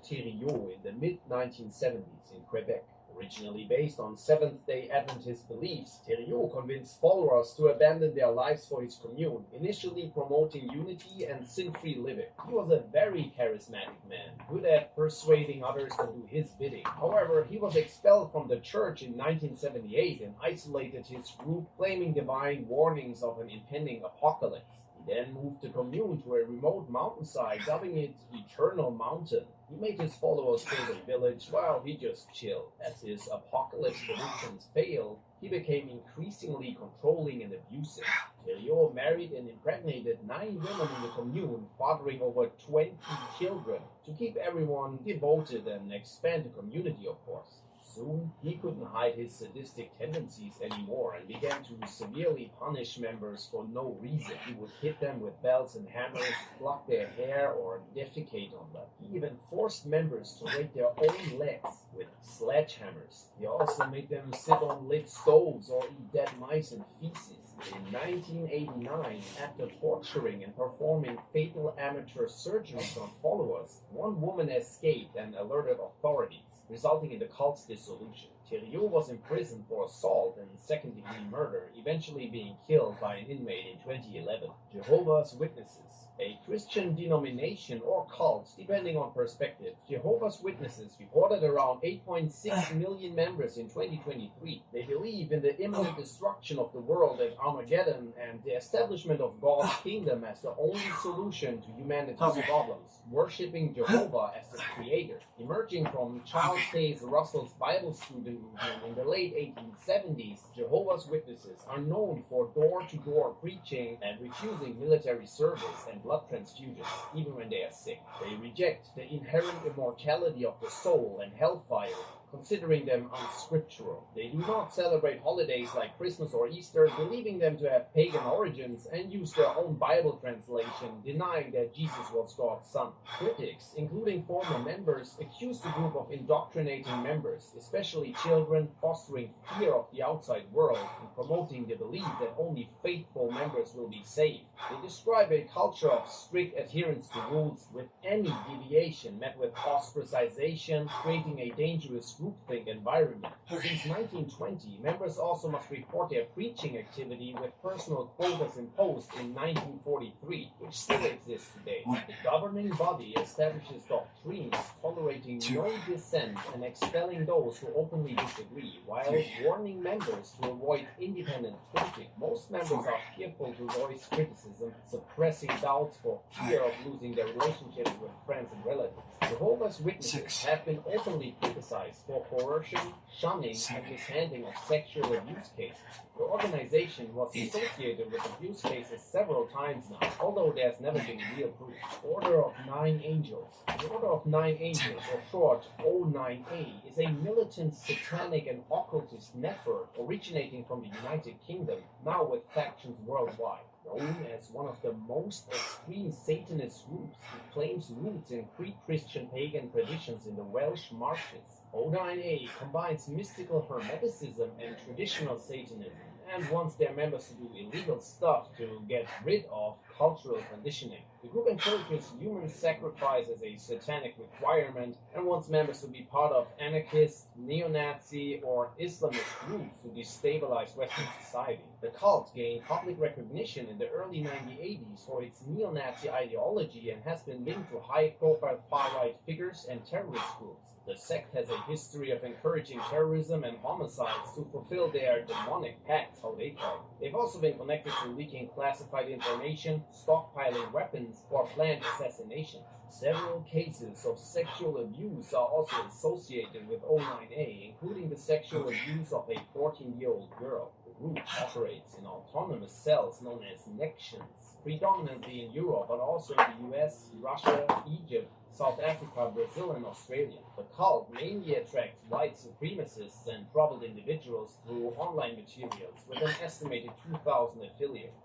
MARSOC Short in the mid-1970s in Quebec. Originally based on Seventh-day Adventist beliefs, Short convinced followers to abandon their lives for his commune, initially promoting unity and sin-free living. He was a very charismatic man, good at persuading others to do his bidding. However, he was expelled from the church in 1978 and isolated his group, claiming divine warnings of an impending apocalypse. He then moved the commune to a remote mountainside, dubbing it Eternal Mountain. He made his followers build a village while he just chilled. As his apocalypse predictions failed, he became increasingly controlling and abusive. Short married and impregnated 9 women in the commune, fathering over 20 children, to keep everyone devoted and expand the community, of course. Soon, he couldn't hide his sadistic tendencies anymore and began to severely punish members for no reason. He would hit them with belts and hammers, pluck their hair, or defecate on them. He even forced members to rake their own legs with sledgehammers. He also made them sit on lit stoves or eat dead mice and feces. In 1989, after torturing and performing fatal amateur surgeries on followers, one woman escaped and alerted authorities, resulting in the cult's dissolution. Short was imprisoned for assault and second-degree murder, eventually being killed by an inmate in 2011. Jehovah's Witnesses, a Christian denomination or cult, depending on perspective. Jehovah's Witnesses reported around 8.6 million members in 2023. They believe in the imminent destruction of the world at Armageddon and the establishment of God's kingdom as the only solution to humanity's problems, worshipping Jehovah as the creator. Emerging from Charles Taze Russell's Bible student movement in the late 1870s, Jehovah's Witnesses are known for door-to-door preaching and refusing military service and blood transfusions, even when they are sick. They reject the inherent immortality of the soul and hellfire, considering them unscriptural. They do not celebrate holidays like Christmas or Easter, believing them to have pagan origins, and use their own Bible translation, denying that Jesus was God's son. Critics, including former members, accuse the group of indoctrinating members, especially children, fostering fear of the outside world, and promoting the belief that only faithful members will be saved. They describe a culture of strict adherence to rules, with any deviation met with ostracization, creating a dangerous groupthink environment. Since 1920, members also must report their preaching activity, with personal quotas imposed in 1943, which still exists today. The governing body establishes doctrines tolerating no dissent and expelling those who openly disagree, while warning members to avoid independent thinking. Most members are fearful to voice criticism, suppressing doubts for fear of losing their relationships with friends and relatives. Jehovah's Witnesses have been openly criticized for coercion, shunning, and mishandling of sexual abuse cases. The organization was associated with abuse cases several times now, although there's never been real proof. Order of 9 Angels. The Order of 9 Angels, or short O9A, is a militant, satanic, and occultist network originating from the United Kingdom, now with factions worldwide. Known as one of the most extreme Satanist groups, it claims roots in pre-Christian pagan traditions in the Welsh marshes. O9A combines mystical hermeticism and traditional Satanism, and wants their members to do illegal stuff to get rid of cultural conditioning. The group encourages human sacrifice as a satanic requirement and wants members to be part of anarchist, neo-Nazi, or Islamist groups to destabilize Western society. The cult gained public recognition in the early 1980s for its neo-Nazi ideology and has been linked to high-profile far-right figures and terrorist groups. The sect has a history of encouraging terrorism and homicides to fulfill their demonic pacts, how they call it. They've also been connected to leaking classified information, stockpiling weapons, or planned assassinations. Several cases of sexual abuse are also associated with O9A, including the sexual abuse of a 14-year-old girl. The group operates in autonomous cells known as nections, predominantly in Europe, but also in the US, Russia, Egypt, South Africa, Brazil, and Australia. The cult mainly attracts white supremacists and troubled individuals through online materials, with an estimated 2,000 affiliates.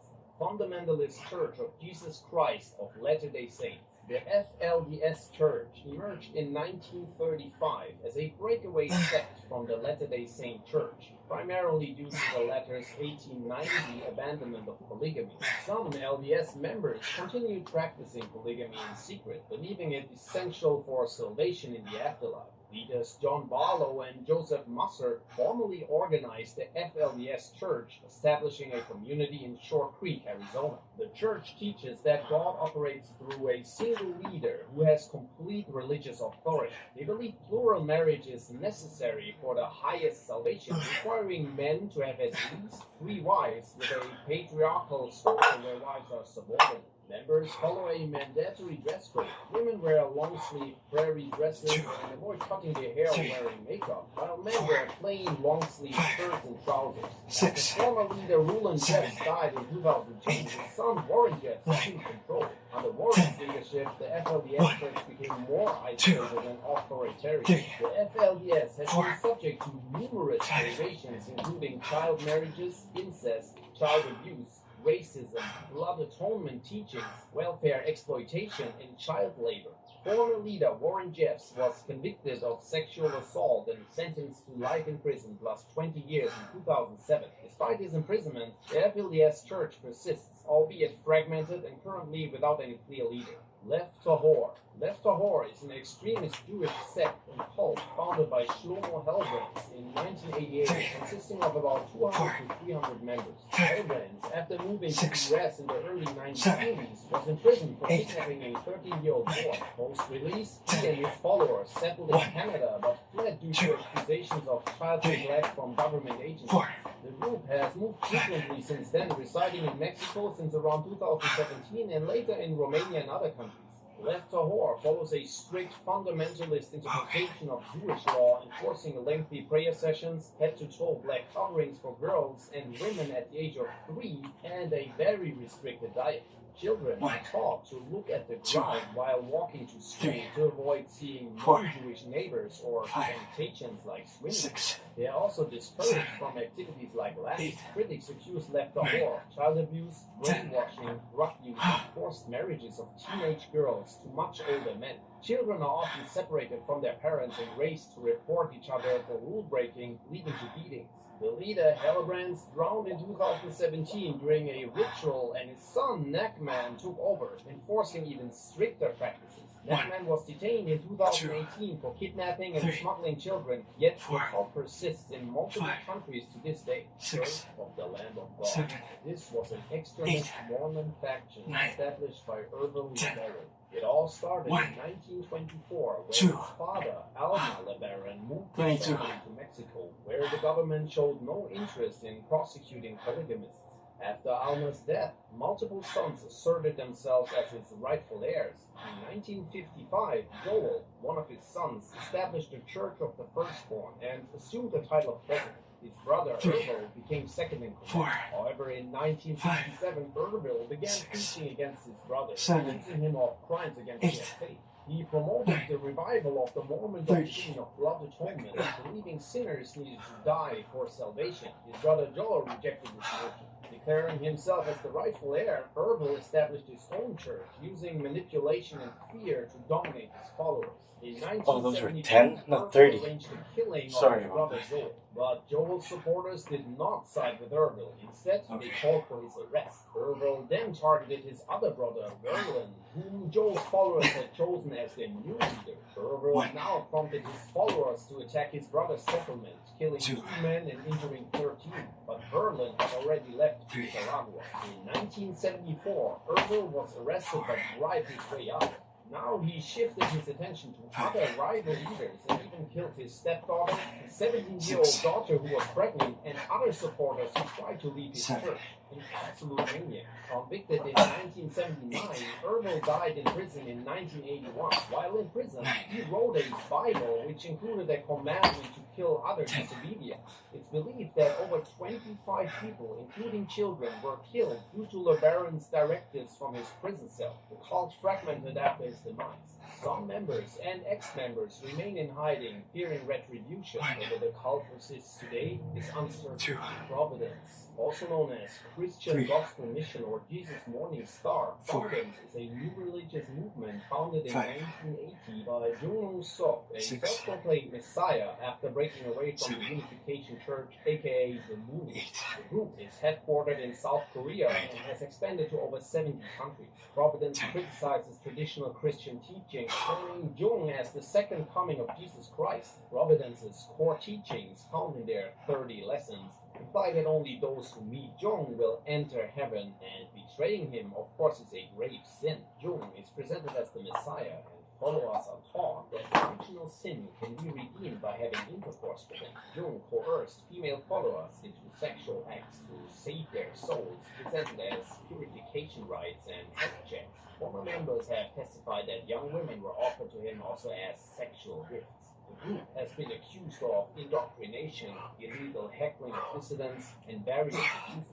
Fundamentalist Church of Jesus Christ of Latter-day Saints. The FLDS Church emerged in 1935 as a breakaway sect from the Latter-day Saint Church, primarily due to the latter's 1890 abandonment of polygamy. Some LDS members continued practicing polygamy in secret, believing it essential for salvation in the afterlife. Leaders John Barlow and Joseph Musser formally organized the FLDS Church, establishing a community in Short Creek, Arizona. The church teaches that God operates through a single leader who has complete religious authority. They believe plural marriage is necessary for the highest salvation, requiring men to have at least 3 wives with a patriarchal structure where wives are subordinate. Members follow a mandatory dress code. Women wear long-sleeve prairie dresses and avoid cutting their hair or wearing makeup, while men wear plain long-sleeve shirts and trousers. The former leader Rulon Jeffs died in 2002. His son Warren Jeffs assumed control. Under Warren's leadership, the FLDS Church became more isolated and authoritarian. The FLDS has been subject to numerous allegations, including child marriages, incest, child abuse, racism, blood atonement teachings, welfare exploitation, and child labor. Former leader Warren Jeffs was convicted of sexual assault and sentenced to life in prison plus 20 years in 2007. Despite his imprisonment, the FLDS Church persists, albeit fragmented and currently without any clear leader. Left Tahor. Left Tahor is an extremist Jewish sect and cult founded by Shlomo Hellbrands in 1988, consisting of about 200 to 300 members. Hellbrands, after moving to the US in the early 1980s, was imprisoned for kidnapping a 13-year-old boy. Post-release, he and his followers settled in Canada but fled due to accusations of child neglect from government agencies. The group has moved frequently since then, residing in Mexico since around 2017 and later in Romania and other countries. Left Tahor follows a strict fundamentalist interpretation of Jewish law, enforcing lengthy prayer sessions, head-to-toe black coverings for girls and women at the age of 3, and a very restricted diet. Children are taught to look at the ground while walking to school to avoid seeing non-Jewish neighbors or temptations like swimming. They are also discouraged from activities like laughing. Critics accuse Left Tahor of child abuse, brainwashing, drug use, and forced marriages of teenage girls to much older men. Children are often separated from their parents and raised to report each other for rule breaking, leading to beatings. The leader, Hellbrands, drowned in 2017 during a ritual, and his son, Nachman, took over, enforcing even stricter practices. Nachman was detained in 2018 for kidnapping and smuggling children, yet the cult persists in multiple countries to this day. Church of the Lamb of God. This was an extremist Mormon faction established by Ervil LeBaron. It all started in 1924 when his father, Alma LeBaron, moved his family to Mexico, where the government showed no interest in prosecuting polygamists. After Alma's death, multiple sons asserted themselves as his rightful heirs. In 1955, Joel, one of his sons, established the Church of the Firstborn and assumed the title of president. His brother, Ervil, became second in command. However, in 1957, Ervil began preaching against his brother, accusing him of crimes against their faith. He promoted the revival of the Mormon doctrine of blood atonement, believing sinners needed to die for salvation. His brother Joel rejected this notion. Declaring himself as the rightful heir, Ervil established his own church, using manipulation and fear to dominate his followers. In 1972, those were 10, not 30. Arranged the killing Sorry of his brother Joel. But Joel's supporters did not side with Ervil. Instead, they called for his arrest. Ervil then targeted his other brother, Verlin, whom Joel's followers had chosen as their new leader. Ervil now prompted his followers to attack his brother's settlement, killing 2 men and injuring 13. But Verlin had already left Nicaragua. In 1974, Ervil was arrested but bribed his way out. Now he shifted his attention to other rival leaders and even killed his stepdaughter, his 17-year-old daughter who was pregnant, and other supporters who tried to leave his church. An absolute maniac. Convicted in 1979, Ervil died in prison in 1981. While in prison, he wrote a Bible which included a commandment to kill other disobedient. It's believed that over 25 people, including children, were killed due to LeBaron's directives from his prison cell. The cult fragmented after his demise. Some members and ex-members remain in hiding, fearing retribution. Whether the cult persists today is uncertain. Providence, also known as Christian Gospel Mission or Jesus Morning Star, Providence is a new religious movement founded in 1980 by MARSOC, a self-proclaimed messiah after breaking away from the Unification Church, aka the Moon. The group is headquartered in South Korea and has expanded to over 70 countries. Providence criticizes traditional Christian teachings, portraying Jung as the second coming of Jesus Christ. Providence's core teachings, found in their 30 lessons, imply that only those who meet Jung will enter heaven, and betraying him, of course, is a grave sin. Jung is presented as the Messiah, and followers are taught that the original sin can be redeemed by having intercourse with him. Jung coerced female followers into sexual acts to save their souls, presented as purification rites and health checks. Former members have testified that young women were offered to him also as sexual gifts. The group has been accused of indoctrination, illegal heckling of dissidents, and various abuses.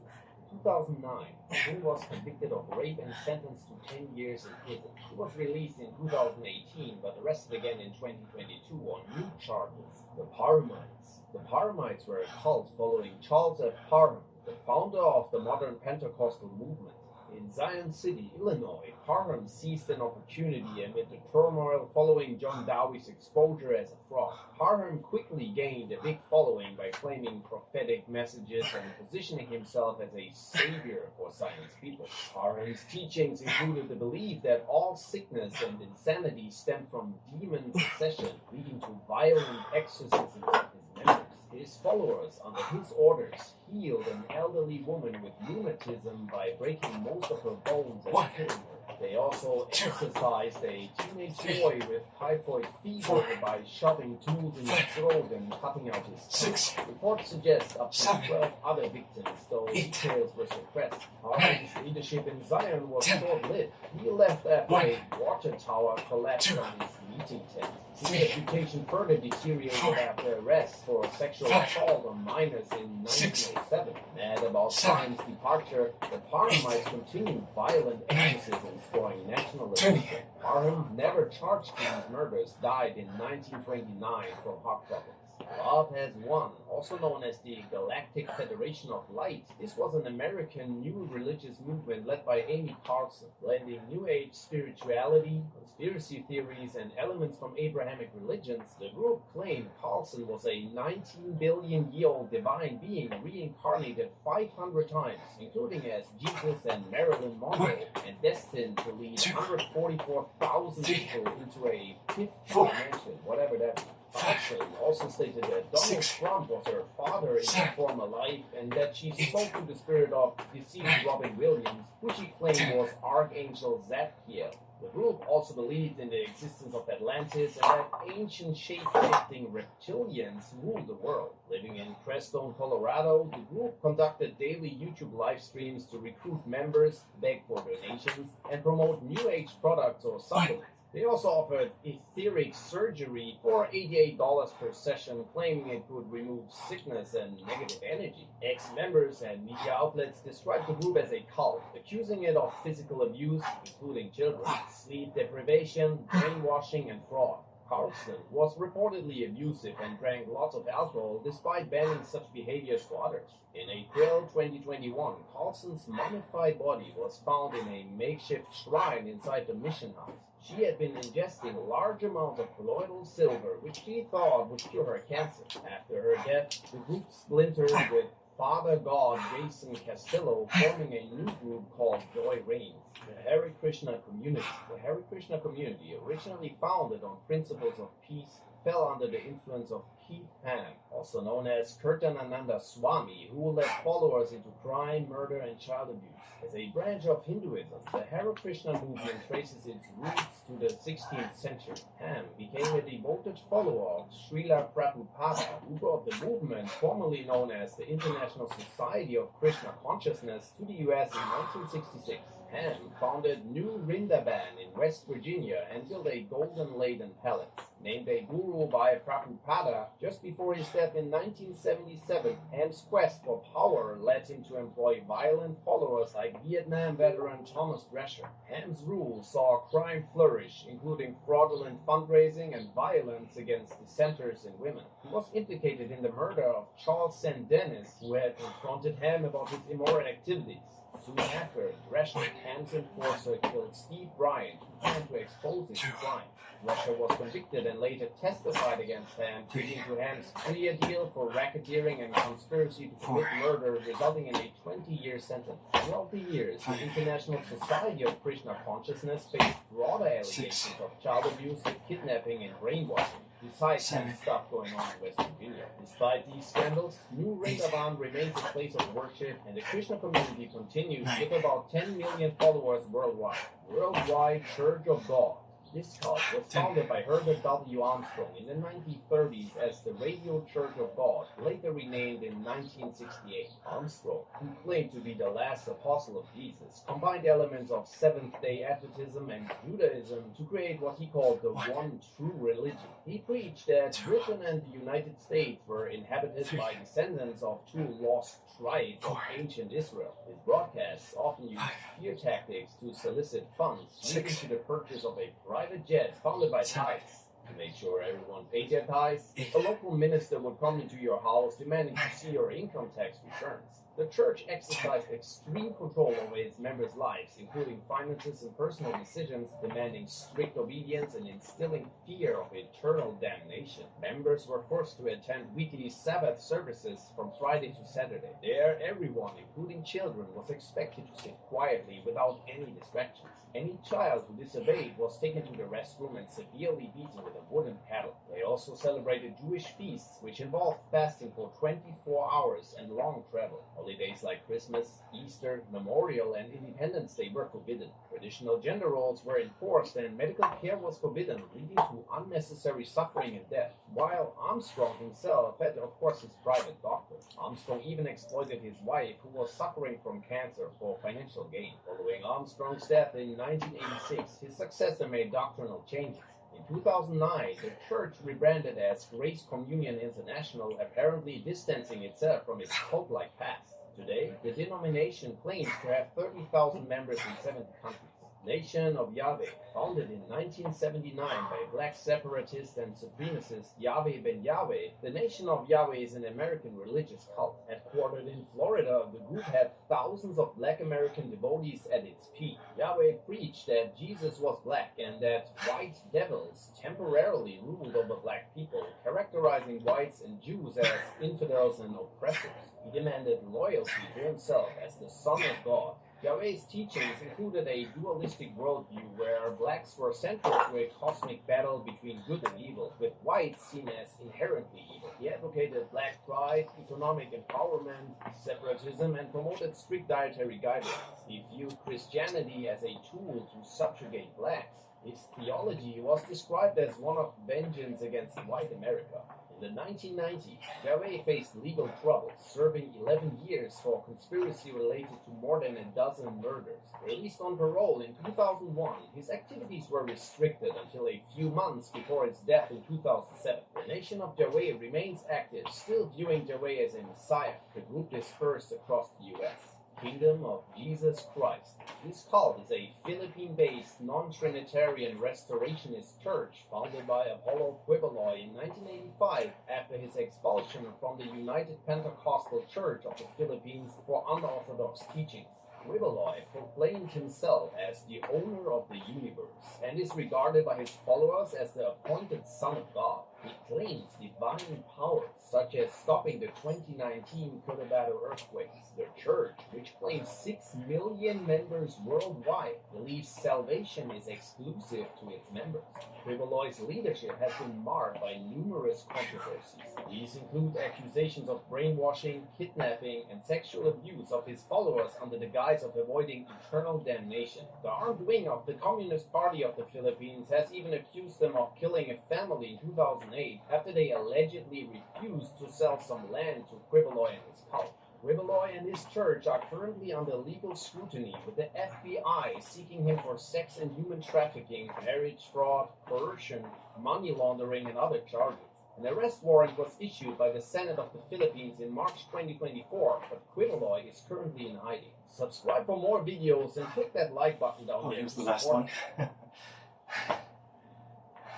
In 2009, Jung was convicted of rape and sentenced to 10 years in prison. He was released in 2018, but arrested again in 2022 on new charges. The Parhamites. The Parhamites were a cult following Charles F. Parham, the founder of the modern Pentecostal movement. In Zion City, Illinois, Parham seized an opportunity amid the turmoil following John Dowie's exposure as a fraud. Parham quickly gained a big following by claiming prophetic messages and positioning himself as a savior for Zion's people. Parham's teachings included the belief that all sickness and insanity stemmed from demon possession, leading to violent exorcisms of his members. His followers, under his orders, healed an elderly woman with rheumatism by breaking most of her bones and killing her. They also exorcised a teenage boy with typhoid fever by shoving tools in his throat and cutting out his tongue. Reports suggest up to 12 other victims, though details were suppressed. Parham's leadership in Zion was short-lived. He left after a water tower collapsed on his meeting tent. His reputation further deteriorated after arrest for sexual assault on minors in 1907. At about Parham's departure, the Parhamites continued violent exorcisms, drawing national attention. Parham, never charged in these murders, died in 1929 from heart problems. Love Has Won, also known as the Galactic Federation of Light. This was an American new religious movement led by Amy Carlson, blending New Age spirituality, conspiracy theories, and elements from Abrahamic religions. The group claimed Carlson was a 19-billion-year-old divine being reincarnated 500 times, including as Jesus and Marilyn Monroe, and destined to lead 144,000 people into a fifth dimension, whatever that means. Carlson also stated that Donald Trump was her father in her former life, and that she spoke to the spirit of deceased Robin Williams, who she claimed was Archangel Zadkiel. The group also believed in the existence of Atlantis and that ancient shape-shifting reptilians ruled the world. Living in Crestone, Colorado, the group conducted daily YouTube live streams to recruit members, beg for donations, and promote New Age products or supplements. They also offered etheric surgery for $88 per session, claiming it would remove sickness and negative energy. Ex-members and media outlets described the group as a cult, accusing it of physical abuse, including children, sleep deprivation, brainwashing, and fraud. Carlson was reportedly abusive and drank lots of alcohol despite banning such behaviors to others. In April 2021, Carlson's mummified body was found in a makeshift shrine inside the mission house. She had been ingesting large amounts of colloidal silver, which she thought would cure her cancer. After her death, the group splintered with Father God Jason Castillo, forming a new group called Joy Reigns, the Hare Krishna Community. The Hare Krishna Community, originally founded on principles of peace, fell under the influence of Keith Ham, also known as Kirtanananda Swami, who led followers into crime, murder, and child abuse. As a branch of Hinduism, the Hare Krishna movement traces its roots to the 16th century. Ham became a devoted follower of Srila Prabhupada, who brought the movement, formerly known as the International Society of Krishna Consciousness, to the US in 1966. Ham founded New Rindaban in West Virginia and built a golden-laden palace. Named a guru by Prabhupada just before his death in 1977, Ham's quest for power led him to employ violent followers like Vietnam veteran Thomas Drescher. Ham's rule saw crime flourish, including fraudulent fundraising and violence against dissenters and women. He was implicated in the murder of Charles St. Denis, who had confronted Ham about his immoral activities. Soon after, Drescher, Ham's enforcer, killed Steve Bryant, who planned to expose his crime. Drescher was convicted and later testified against Ham, pleading to Ham's plea deal for racketeering and conspiracy to commit murder, resulting in a 20-year sentence. Throughout the years, the International Society of Krishna Consciousness faced broader allegations of child abuse, kidnapping, and brainwashing. Besides Ham's stuff going on in West Virginia. Despite these scandals, New Vrindavan remains a place of worship, and the Krishna community continues with about 10 million followers worldwide. Worldwide Church of God. This cult was founded by Herbert W. Armstrong in the 1930s as the Radio Church of God, later renamed in 1968. Armstrong, who claimed to be the last apostle of Jesus, combined elements of Seventh-day Adventism and Judaism to create what he called the one true religion. He preached that Britain and the United States were inhabited by descendants of two lost tribes of ancient Israel. His broadcasts often used fear tactics to solicit funds, leading to the purchase of a private jet funded by tithes. To make sure everyone paid their tithes, a local minister would come into your house demanding to see your income tax returns. The church exercised extreme control over its members' lives, including finances and personal decisions, demanding strict obedience and instilling fear of eternal damnation. Members were forced to attend weekly Sabbath services from Friday to Saturday. There, everyone, including children, was expected to sit quietly without any distractions. Any child who disobeyed was taken to the restroom and severely beaten with a wooden paddle. They also celebrated Jewish feasts, which involved fasting for 24 hours and long travel. Holidays like Christmas, Easter, Memorial, and Independence Day were forbidden. Traditional gender roles were enforced and medical care was forbidden, leading to unnecessary suffering and death. While Armstrong himself had, of course, his private doctor. Armstrong even exploited his wife, who was suffering from cancer, for financial gain. Following Armstrong's death in 1986, his successor made doctrinal changes. In 2009, the church rebranded as Grace Communion International, apparently distancing itself from its cult-like past. Today, the denomination claims to have 30,000 members in 70 countries. Nation of Yahweh, founded in 1979 by black separatist and supremacist Yahweh Ben Yahweh, the Nation of Yahweh is an American religious cult. Headquartered in Florida, the group had thousands of black American devotees at its peak. Yahweh preached that Jesus was black and that white devils temporarily ruled over black people, characterizing whites and Jews as infidels and oppressors. He demanded loyalty to himself as the Son of God. Yahweh's teachings included a dualistic worldview where blacks were central to a cosmic battle between good and evil, with whites seen as inherently evil. He advocated black pride, economic empowerment, separatism, and promoted strict dietary guidelines. He viewed Christianity as a tool to subjugate blacks. His theology was described as one of vengeance against white America. In the 1990s, Yahweh faced legal troubles, serving 11 years for conspiracy related to more than a dozen murders. Released on parole in 2001, his activities were restricted until a few months before his death in 2007. The Nation of Yahweh remains active, still viewing Yahweh as a messiah. The group dispersed across the U.S. Kingdom of Jesus Christ. This cult is a Philippine-based, non-Trinitarian restorationist church founded by Apollo Quiboloy in 1985 after his expulsion from the United Pentecostal Church of the Philippines for unorthodox teachings. Quiboloy proclaimed himself as the owner of the universe and is regarded by his followers as the appointed Son of God. He claims divine powers, such as stopping the 2019 Colorado earthquakes. The church, which claims 6 million members worldwide, believes salvation is exclusive to its members. Quiboloy's leadership has been marked by numerous controversies. These include accusations of brainwashing, kidnapping, and sexual abuse of his followers under the guise of avoiding eternal damnation. The armed wing of the Communist Party of the Philippines has even accused them of killing a family in 2008 after they allegedly refused to sell some land to Quiboloy and his cult. Quibeloy and his church are currently under legal scrutiny, with the FBI seeking him for sex and human trafficking, marriage fraud, coercion, money laundering, and other charges. An arrest warrant was issued by the Senate of the Philippines in March 2024, but Quibeloy is currently in hiding. Subscribe for more videos and click that like button down there. Here's the last one.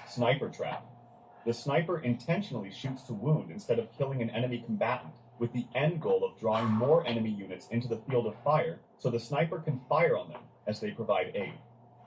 Sniper trap. The sniper intentionally shoots to wound instead of killing an enemy combatant, with the end goal of drawing more enemy units into the field of fire so the sniper can fire on them as they provide aid.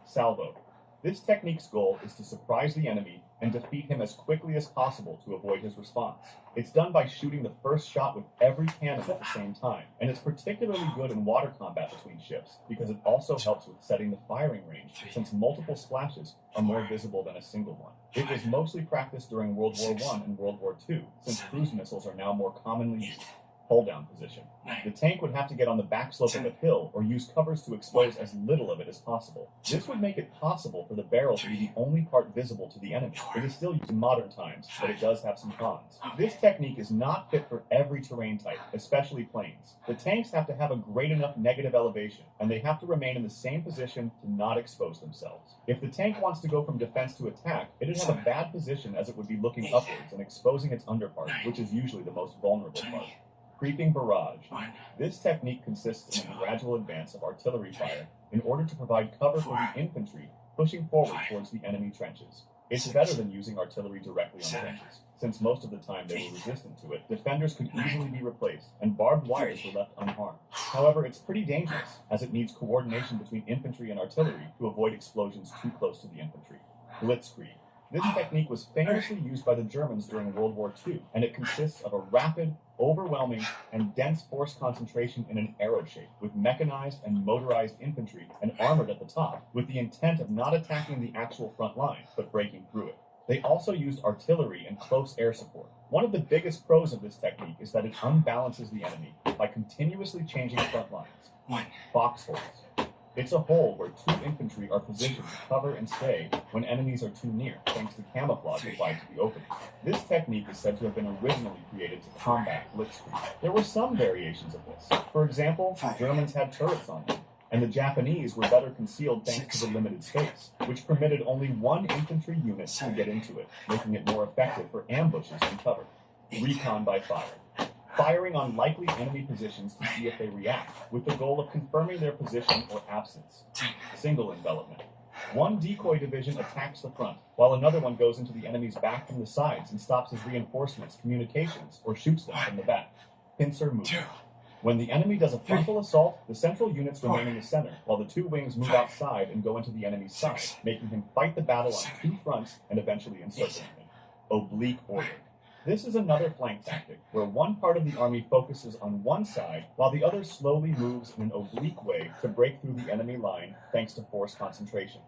Salvo. This technique's goal is to surprise the enemy and defeat him as quickly as possible to avoid his response. It's done by shooting the first shot with every cannon at the same time, and it's particularly good in water combat between ships because it also helps with setting the firing range, since multiple splashes are more visible than a single one. It was mostly practiced during World War I and World War II, since cruise missiles are now more commonly used. Hold down position. The tank would have to get on the back slope of a hill or use covers to expose as little of it as possible. This would make it possible for the barrel to be the only part visible to the enemy. It is still used in modern times, but it does have some cons. This technique is not fit for every terrain type, especially planes. The tanks have to have a great enough negative elevation, and they have to remain in the same position to not expose themselves. If the tank wants to go from defense to attack, it'd have a bad position as it would be looking upwards and exposing its underpart, which is usually the most vulnerable part. Creeping barrage. This technique consists in a gradual advance of artillery fire in order to provide cover for the infantry pushing forward towards the enemy trenches. It's better than using artillery directly on trenches, since most of the time they were resistant to it. Defenders could easily be replaced, and barbed wires were left unharmed. However, it's pretty dangerous, as it needs coordination between infantry and artillery to avoid explosions too close to the infantry. Blitzkrieg. This technique was famously used by the Germans during World War II, and it consists of a rapid, overwhelming, and dense force concentration in an arrow shape, with mechanized and motorized infantry and armored at the top, with the intent of not attacking the actual front line, but breaking through it. They also used artillery and close air support. One of the biggest pros of this technique is that it unbalances the enemy by continuously changing front lines. Foxholes. It's a hole where two infantry are positioned to cover and stay when enemies are too near, thanks to camouflage applied to the opening. This technique is said to have been originally created to combat blitzkrieg. There were some variations of this. For example, Germans had turrets on them, and the Japanese were better concealed thanks to the limited space, which permitted only one infantry unit to get into it, making it more effective for ambushes and cover. Recon by fire. Firing on likely enemy positions to see if they react, with the goal of confirming their position or absence. Single envelopment. One decoy division attacks the front, while another one goes into the enemy's back from the sides and stops his reinforcements, communications, or shoots them from the back. Pincer movement. When the enemy does a frontal assault, the central units remain in the center, while the two wings move outside and go into the enemy's side, making him fight the battle on two fronts and eventually encircling him. Oblique order. This is another flank tactic, where one part of the army focuses on one side, while the other slowly moves in an oblique way to break through the enemy line thanks to force concentration.